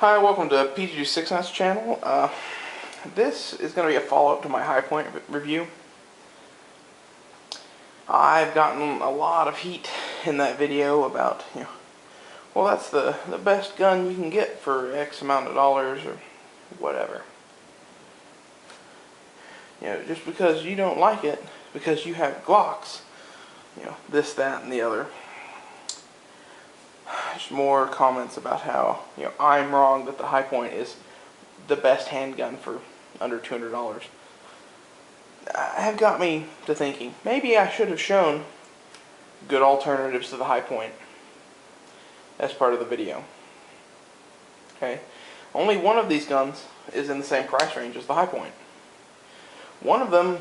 Hi, welcome to PG69's channel. This is going to be a follow-up to my High Point review. I've gotten a lot of heat in that video about, well, that's the best gun you can get for X amount of dollars or whatever. Just because you don't like it, because you have Glocks, this, that, and the other. Just more comments about how, I'm wrong that the High Point is the best handgun for under $200. Have got me to thinking, maybe I should have shown good alternatives to the High Point as part of the video. Okay, only one of these guns is in the same price range as the High Point. One of them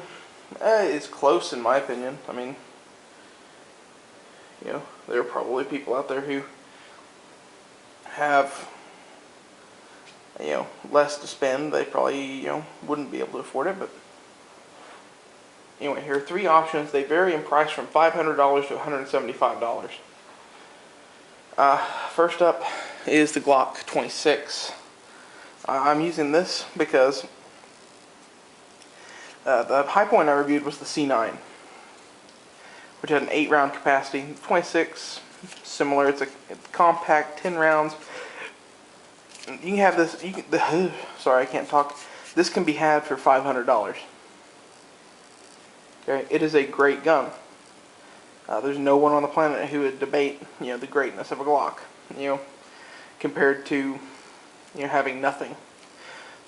is close in my opinion. I mean, there are probably people out there who have less to spend. They probably wouldn't be able to afford it, but anyway, here are three options. They vary in price from $500 to $175. First up is the Glock 26. I'm using this because the High Point I reviewed was the C9, which had an 8-round capacity. 26, similar. It's compact, 10 rounds. You can have this. Sorry, I can't talk. This can be had for $500. Okay, it is a great gun. There's no one on the planet who would debate, the greatness of a Glock, compared to, having nothing.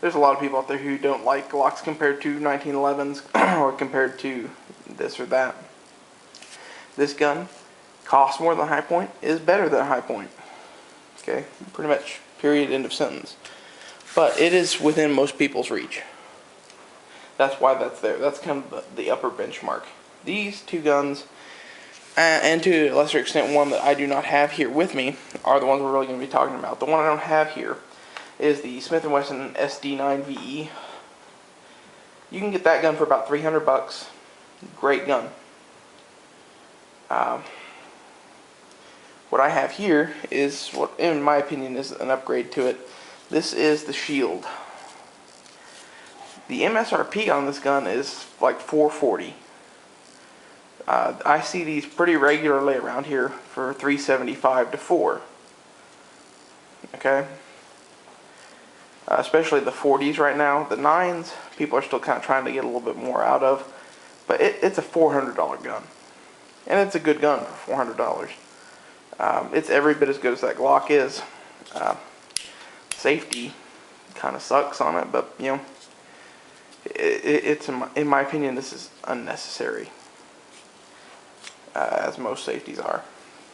There's a lot of people out there who don't like Glocks compared to 1911s or compared to this or that. This gun costs more than High Point, is better than High Point. Okay, pretty much, period, end of sentence. But it is within most people's reach. That's why that's there. That's kind of the upper benchmark. These two guns, and to a lesser extent one that I do not have here with me, are the ones we're really going to be talking about. The one I don't have here is the Smith & Wesson SD9VE. You can get that gun for about $300. Great gun. What I have here is what, in my opinion, is an upgrade to it. This is the Shield. The MSRP on this gun is like $440. I see these pretty regularly around here for $375 to $400. Okay, especially the 40s right now. The 9s, people are still kind of trying to get a little bit more out of, but it's a $400 gun, and it's a good gun for $400. It's every bit as good as that Glock is. Safety kind of sucks on it, but it's in my opinion, this is unnecessary, as most safeties are,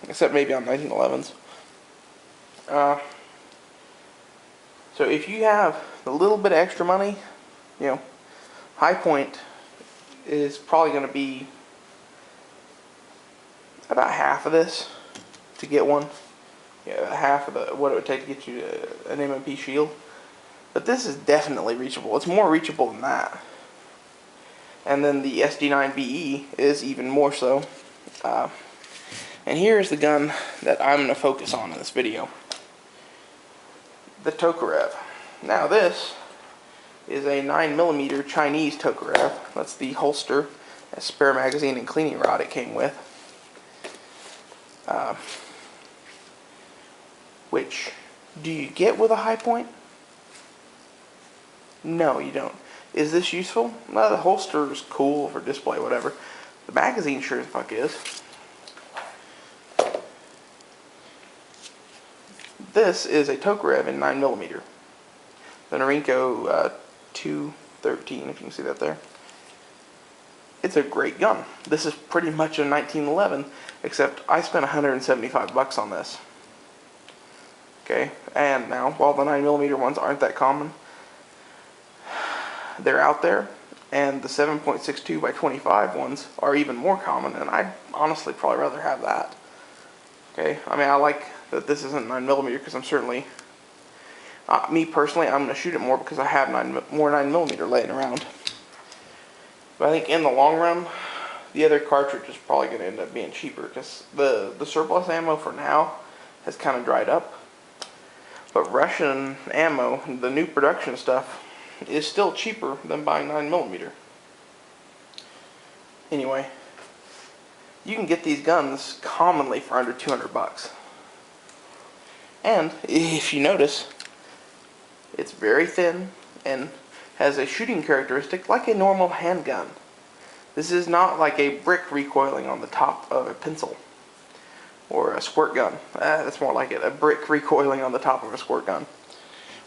except maybe on 1911s. So if you have a little bit of extra money, High Point is probably going to be about half of this to get one. Half of what it would take to get you an M&P Shield. But this is definitely reachable. It's more reachable than that. And then the SD9VE is even more so. And here's the gun that I'm going to focus on in this video. The Tokarev. Now this is a 9mm Chinese Tokarev. That's the holster, a spare magazine, and cleaning rod it came with. Which, do you get with a High Point? No, you don't. Is this useful? Well, the holster is cool for display, whatever. The magazine sure as fuck is. This is a Tokarev in 9mm. The Norinco 213, if you can see that there. It's a great gun. This is pretty much a 1911, except I spent $175 on this. Okay, and now, while the 9mm ones aren't that common, they're out there, and the 7.62 by 25 ones are even more common, and I'd honestly probably rather have that. Okay, I mean, I like that this isn't 9mm because I'm certainly, me personally, I'm going to shoot it more because I have more 9mm laying around. But I think in the long run, the other cartridge is probably going to end up being cheaper because the surplus ammo for now has kind of dried up. But Russian ammo, the new production stuff, is still cheaper than buying 9mm. Anyway, you can get these guns commonly for under 200 bucks. And if you notice, it's very thin and has a shooting characteristic like a normal handgun. This is not like a brick recoiling on the top of a pencil or a squirt gun. That's more like it, a brick recoiling on the top of a squirt gun,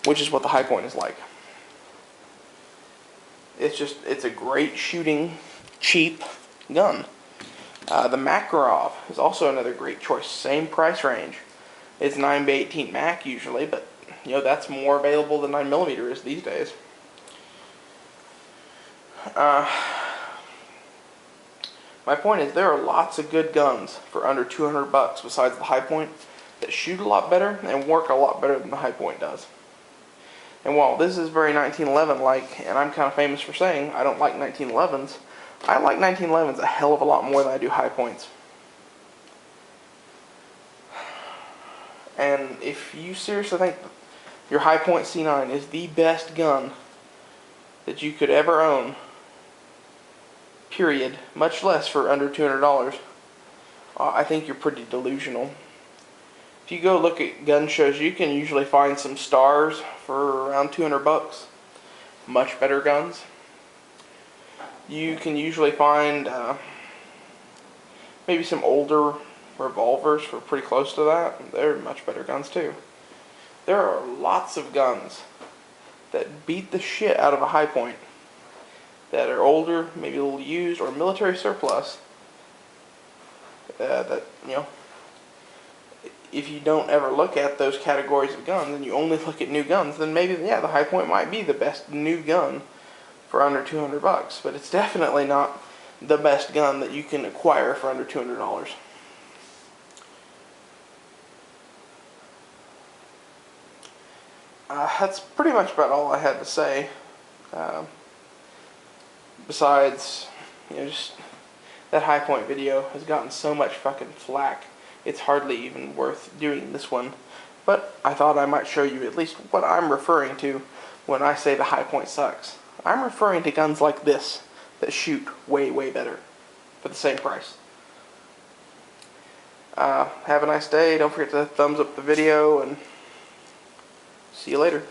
which is what the Hi-Point is like. It's a great shooting, cheap gun. The Makarov is also another great choice. Same price range. It's 9x18 Mac usually, but that's more available than 9mm is these days. My point is, there are lots of good guns for under 200 bucks besides the Hi-Point that shoot a lot better and work a lot better than the Hi-Point does. And while this is very 1911-like, and I'm kind of famous for saying I don't like 1911s, I like 1911s a hell of a lot more than I do Hi-Points. And if you seriously think your Hi-Point C9 is the best gun that you could ever own, period, much less for under $200, I think you're pretty delusional. If you go look at gun shows, you can usually find some Stars for around 200 bucks. Much better guns. You can usually find maybe some older revolvers for pretty close to that. They're much better guns too. There are lots of guns that beat the shit out of a Hi-Point that are older, maybe a little used, or military surplus. That if you don't ever look at those categories of guns and you only look at new guns, then maybe the Hi-Point might be the best new gun for under 200 bucks. But it's definitely not the best gun that you can acquire for under $200. That's pretty much about all I had to say. Besides, just that Hi-Point video has gotten so much fucking flack, it's hardly even worth doing this one. But I thought I might show you at least what I'm referring to when I say the Hi-Point sucks. I'm referring to guns like this that shoot way, way better for the same price. Have a nice day. Don't forget to thumbs up the video, and see you later.